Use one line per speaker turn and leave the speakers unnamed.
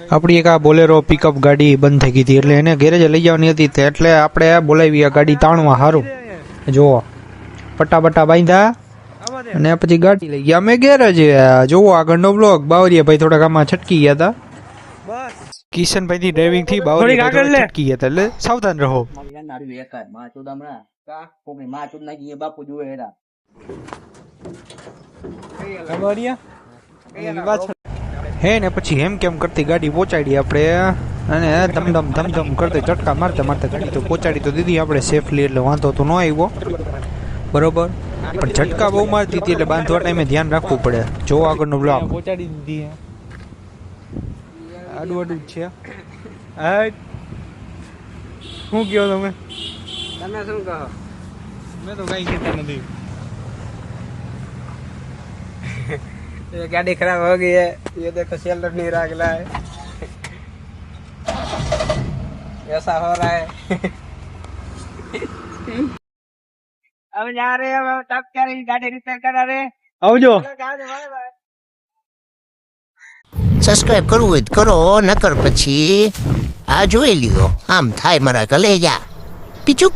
આપણી એક આ બોલેરો પિકઅપ ગાડી બંધ થઈ ગઈ હતી એટલે એને ગેરેજે લઈ જવાની હતી તે એટલે આપણે બોલાવી આ ગાડી તાણવા સારું જોવો પટ્ટા બટ્ટા બાંધ્યા અને પછી ગાડી લઈ ગયા અમે ગેરેજે જોવો આગળનો બ્લોગ બાવરિયા ભાઈ થોડાક આમાં છટકી ગયા હતા કિશનભાઈ ની ડ્રાઇવિંગ થી બાવરિયા ભાઈ છટકી ગયા હતા એટલે સાવધાન રહો હે ને પછી હેમ કેમ કરતી ગાડી પહોંચાડી આપણે અને ધમધમ કરતી ચટકા મારતા મારતા ગાડી તો પહોંચાડી તો દીધી આપણે સેફલી એટલે વાંધો તો ન આવ્યો બરોબર પણ ઝટકા બહુ મારતી હતી એટલે બાંધવા ટાઈમે ધ્યાન રાખવું પડે જો આગળનો બ્લોક પહોંચાડી દીધી આડું છે શું કહો તમે શું કહો મેં તો કઈ કહેતા નથી ये गाड़ी खराब हो गई है ये देखो सिलेंडर नहीं रहा है ऐसा हो रहा है अब जा रहे हैं अब टप क्या रही गाड़ी रिपेयर करा रहे आवજો
સબસ્ક્રાઇબ કરવું હોય તો કરો નકર પછી આ જોઈ લ્યો આમ થાય મારા કલેજા બીજું